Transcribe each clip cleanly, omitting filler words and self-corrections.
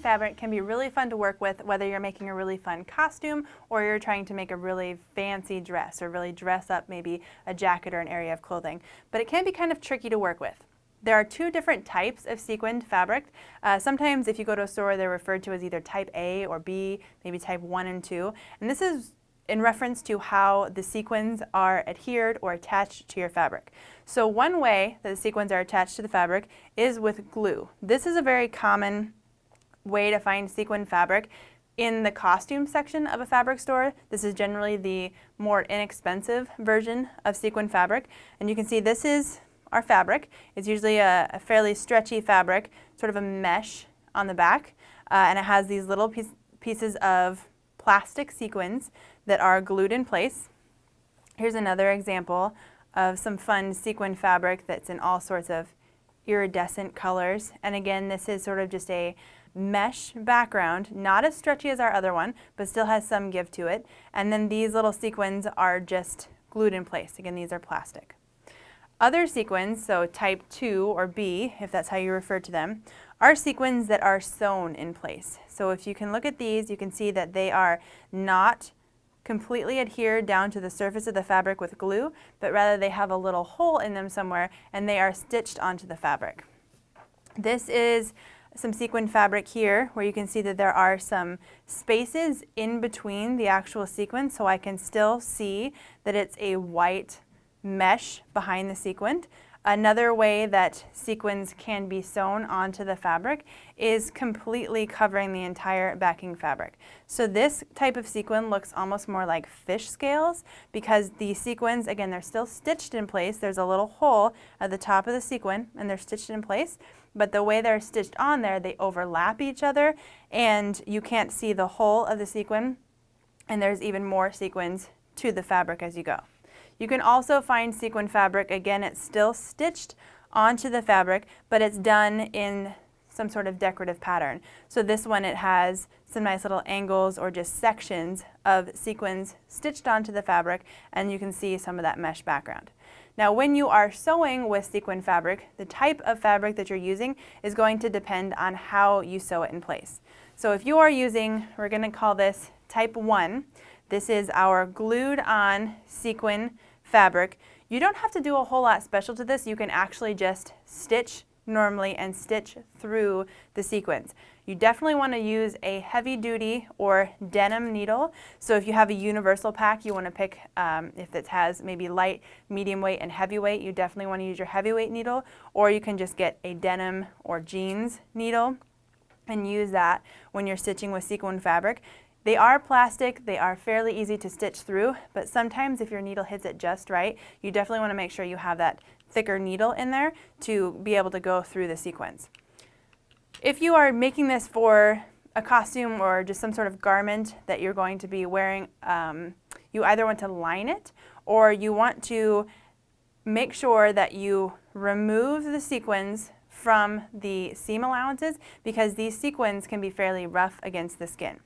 fabric can be really fun to work with, whether you're making a really fun costume or you're trying to make a really fancy dress or really dress up maybe a jacket or an area of clothing. But it can be kind of tricky to work with. There are two different types of sequined fabric. Sometimes if you go to a store, they're referred to as either type A or B, maybe type 1 and 2. And this is in reference to how the sequins are adhered or attached to your fabric. So one way that the sequins are attached to the fabric is with glue. This is a very common way to find sequin fabric in the costume section of a fabric store. This is generally the more inexpensive version of sequin fabric. And you can see this is our fabric. It's usually a fairly stretchy fabric, sort of a mesh on the back, and it has these little pieces of plastic sequins that are glued in place. Here's another example of some fun sequin fabric that's in all sorts of iridescent colors. And again, this is sort of just a mesh background, not as stretchy as our other one, but still has some give to it. And then these little sequins are just glued in place. Again, these are plastic. Other sequins, so type 2 or B, if that's how you refer to them, are sequins that are sewn in place. So if you can look at these, you can see that they are not completely adhered down to the surface of the fabric with glue, but rather they have a little hole in them somewhere and they are stitched onto the fabric. This is some sequin fabric here where you can see that there are some spaces in between the actual sequins, so I can still see that it's a white mesh behind the sequin. Another way that sequins can be sewn onto the fabric is completely covering the entire backing fabric. So this type of sequin looks almost more like fish scales because the sequins, again, they're still stitched in place. There's a little hole at the top of the sequin and they're stitched in place, but the way they're stitched on there, they overlap each other and you can't see the whole of the sequin, and there's even more sequins to the fabric as you go. You can also find sequin fabric, again, it's still stitched onto the fabric, but it's done in some sort of decorative pattern. So this one, it has some nice little angles or just sections of sequins stitched onto the fabric, and you can see some of that mesh background. Now, when you are sewing with sequin fabric, the type of fabric that you're using is going to depend on how you sew it in place. So if you are using, we're going to call this type 1, this is our glued on sequin fabric. You don't have to do a whole lot special to this. You can actually just stitch normally and stitch through the sequins. You definitely want to use a heavy duty or denim needle. So if you have a universal pack, you want to pick, if it has maybe light, medium weight, and heavyweight, you definitely want to use your heavyweight needle, or you can just get a denim or jeans needle and use that when you're stitching with sequin fabric. They are plastic, they are fairly easy to stitch through, but sometimes if your needle hits it just right, you definitely want to make sure you have that thicker needle in there to be able to go through the sequins. If you are making this for a costume or just some sort of garment that you're going to be wearing, you either want to line it or you want to make sure that you remove the sequins from the seam allowances because these sequins can be fairly rough against the skin.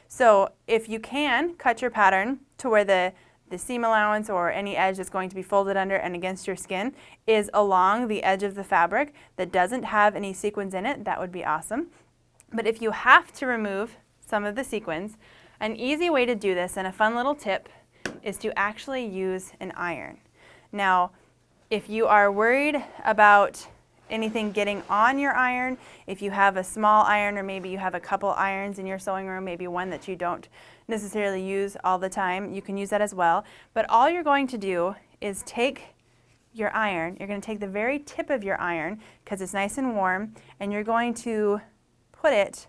So if you can cut your pattern to where the seam allowance or any edge that's going to be folded under and against your skin is along the edge of the fabric that doesn't have any sequins in it, that would be awesome. But if you have to remove some of the sequins, an easy way to do this and a fun little tip is to actually use an iron. Now, if you are worried about anything getting on your iron, if you have a small iron or maybe you have a couple irons in your sewing room, maybe one that you don't necessarily use all the time, you can use that as well. But all you're going to do is take your iron, you're going to take the very tip of your iron because it's nice and warm, and you're going to put it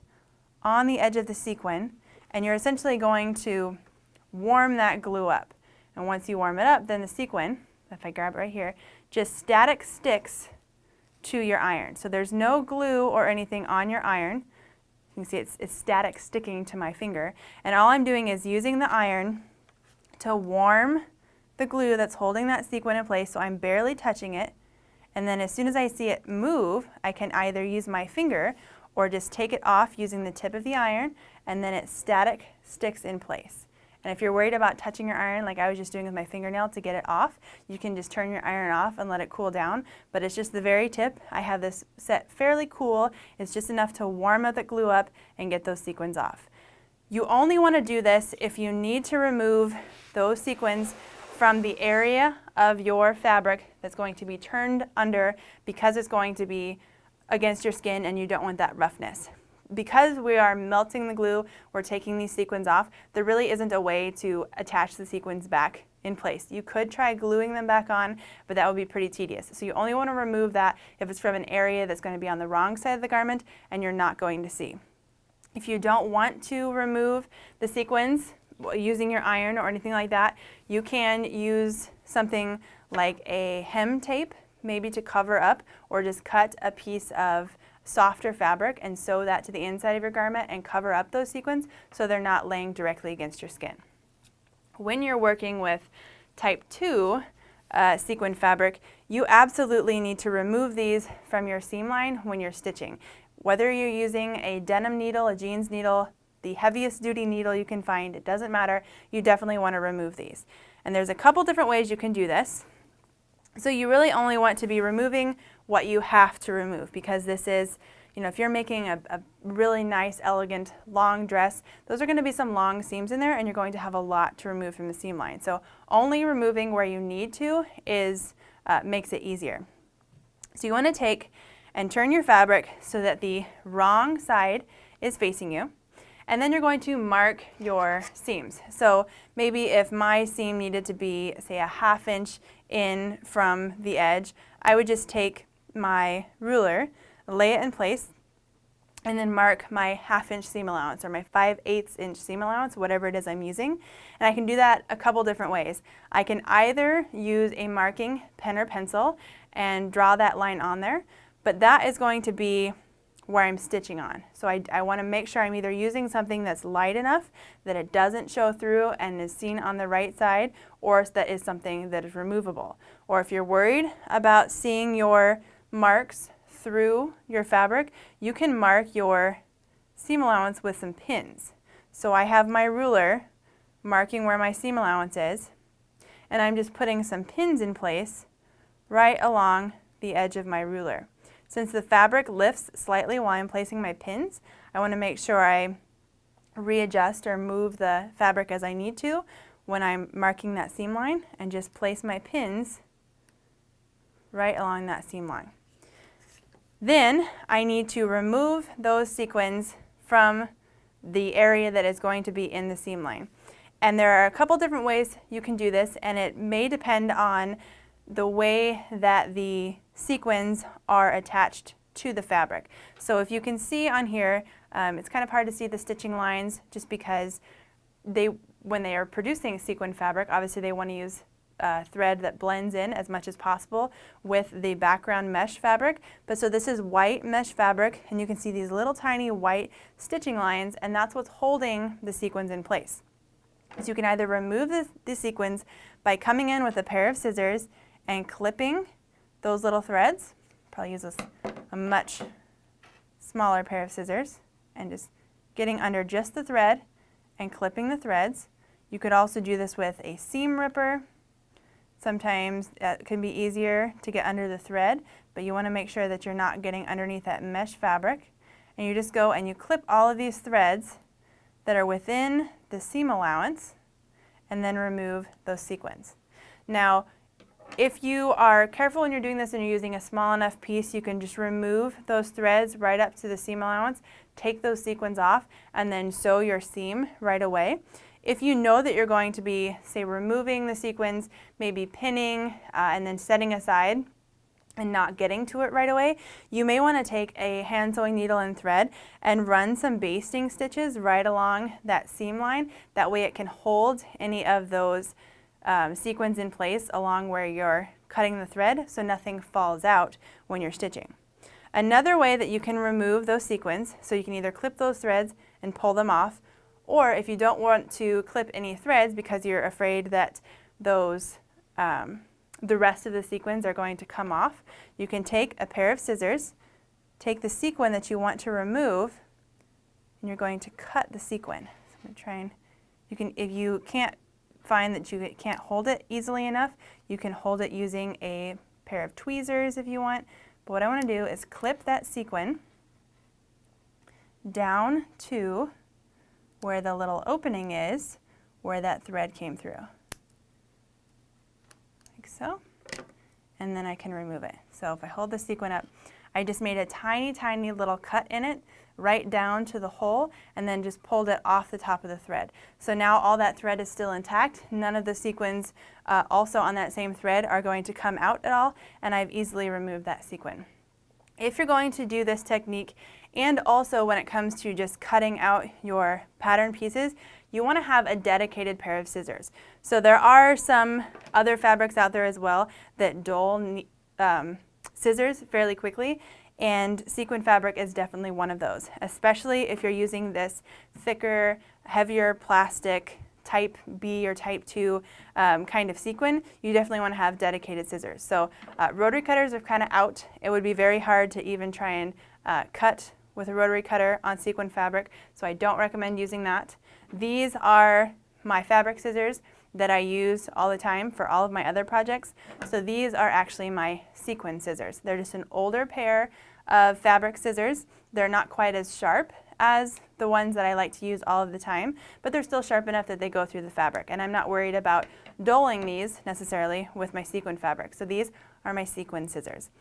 on the edge of the sequin, and you're essentially going to warm that glue up. And once you warm it up, then the sequin, if I grab it right here, just static sticks to your iron. So there's no glue or anything on your iron. You can see it's static sticking to my finger. And all I'm doing is using the iron to warm the glue that's holding that sequin in place, so I'm barely touching it. And then as soon as I see it move, I can either use my finger or just take it off using the tip of the iron, and then it static sticks in place. And if you're worried about touching your iron like I was just doing with my fingernail to get it off, you can just turn your iron off and let it cool down. But it's just the very tip. I have this set fairly cool. It's just enough to warm the glue up and get those sequins off. You only want to do this if you need to remove those sequins from the area of your fabric that's going to be turned under, because it's going to be against your skin and you don't want that roughness. Because we are melting the glue, we're taking these sequins off, there really isn't a way to attach the sequins back in place. You could try gluing them back on, but that would be pretty tedious. So you only want to remove that if it's from an area that's going to be on the wrong side of the garment and you're not going to see. If you don't want to remove the sequins using your iron or anything like that, you can use something like a hem tape, maybe to cover up, or just cut a piece of softer fabric and sew that to the inside of your garment and cover up those sequins so they're not laying directly against your skin. When you're working with type 2 sequin fabric, you absolutely need to remove these from your seam line when you're stitching. Whether you're using a denim needle, a jeans needle, the heaviest duty needle you can find, it doesn't matter, you definitely want to remove these. And there's a couple different ways you can do this. So you really only want to be removing what you have to remove, because this is, if you're making a really nice, elegant, long dress, those are going to be some long seams in there and you're going to have a lot to remove from the seam line. So only removing where you need to makes it easier. So you want to take and turn your fabric so that the wrong side is facing you. And then you're going to mark your seams. So maybe if my seam needed to be, say, a 1/2 inch in from the edge, I would just take my ruler, lay it in place, and then mark my 1/2 inch seam allowance or my 5/8 inch seam allowance, whatever it is I'm using. And I can do that a couple different ways. I can either use a marking pen or pencil and draw that line on there, but that is going to be where I'm stitching on. So I want to make sure I'm either using something that's light enough that it doesn't show through and is seen on the right side, or that is something that is removable. Or if you're worried about seeing your marks through your fabric, you can mark your seam allowance with some pins. So I have my ruler marking where my seam allowance is, and I'm just putting some pins in place right along the edge of my ruler. Since the fabric lifts slightly while I'm placing my pins, I want to make sure I readjust or move the fabric as I need to when I'm marking that seam line, and just place my pins right along that seam line. Then I need to remove those sequins from the area that is going to be in the seam line. And there are a couple different ways you can do this, and it may depend on the way that the sequins are attached to the fabric. So if you can see on here, it's kind of hard to see the stitching lines just because when they are producing sequin fabric, obviously they want to use thread that blends in as much as possible with the background mesh fabric. But so this is white mesh fabric, and you can see these little tiny white stitching lines, and that's what's holding the sequins in place. So you can either remove the sequins by coming in with a pair of scissors and clipping those little threads. Probably use a much smaller pair of scissors and just getting under just the thread and clipping the threads. You could also do this with a seam ripper. Sometimes it can be easier to get under the thread, but you want to make sure that you're not getting underneath that mesh fabric. And you just go and you clip all of these threads that are within the seam allowance and then remove those sequins. Now, if you are careful when you're doing this and you're using a small enough piece, you can just remove those threads right up to the seam allowance, take those sequins off, and then sew your seam right away. If you know that you're going to be, say, removing the sequins, maybe pinning and then setting aside and not getting to it right away, you may want to take a hand sewing needle and thread and run some basting stitches right along that seam line. That way it can hold any of those sequins in place along where you're cutting the thread so nothing falls out when you're stitching. Another way that you can remove those sequins, so you can either clip those threads and pull them off, or if you don't want to clip any threads because you're afraid that those the rest of the sequins are going to come off, you can take a pair of scissors, take the sequin that you want to remove, and you're going to cut the sequin. So I'm going to try and if you can't find that you can't hold it easily enough, you can hold it using a pair of tweezers if you want. But what I want to do is clip that sequin down to where the little opening is, where that thread came through. Like so. And then I can remove it. So if I hold the sequin up, I just made a tiny, tiny little cut in it, right down to the hole, and then just pulled it off the top of the thread. So now all that thread is still intact. None of the sequins also on that same thread are going to come out at all, and I've easily removed that sequin. If you're going to do this technique, and also when it comes to just cutting out your pattern pieces, you want to have a dedicated pair of scissors. So there are some other fabrics out there as well that dull scissors fairly quickly, and sequin fabric is definitely one of those, especially if you're using this thicker, heavier plastic type B or type 2 kind of sequin. You definitely want to have dedicated scissors. So rotary cutters are kind of out. It would be very hard to even try and cut with a rotary cutter on sequin fabric, so I don't recommend using that. These are my fabric scissors that I use all the time for all of my other projects. So these are actually my sequin scissors. They're just an older pair of fabric scissors. They're not quite as sharp as the ones that I like to use all of the time, but they're still sharp enough that they go through the fabric, and I'm not worried about dulling these necessarily with my sequin fabric. So these are my sequin scissors.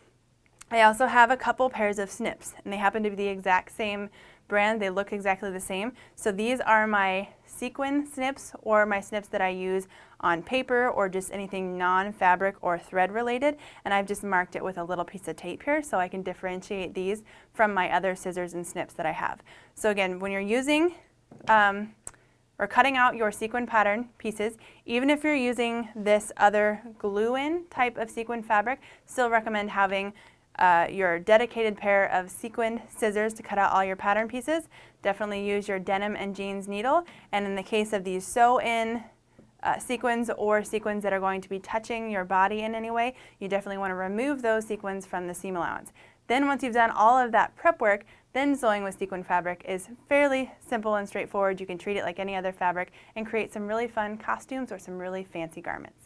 I also have a couple pairs of snips, and they happen to be the exact same brand. They look exactly the same. So these are my sequin snips, or my snips that I use on paper or just anything non-fabric or thread related, and I've just marked it with a little piece of tape here so I can differentiate these from my other scissors and snips that I have. So again, when you're using or cutting out your sequin pattern pieces, even if you're using this other glue-in type of sequin fabric, still recommend having your dedicated pair of sequined scissors to cut out all your pattern pieces. Definitely use your denim and jeans needle, and in the case of these sew-in sequins or sequins that are going to be touching your body in any way, you definitely want to remove those sequins from the seam allowance. Then once you've done all of that prep work, then sewing with sequin fabric is fairly simple and straightforward. You can treat it like any other fabric and create some really fun costumes or some really fancy garments.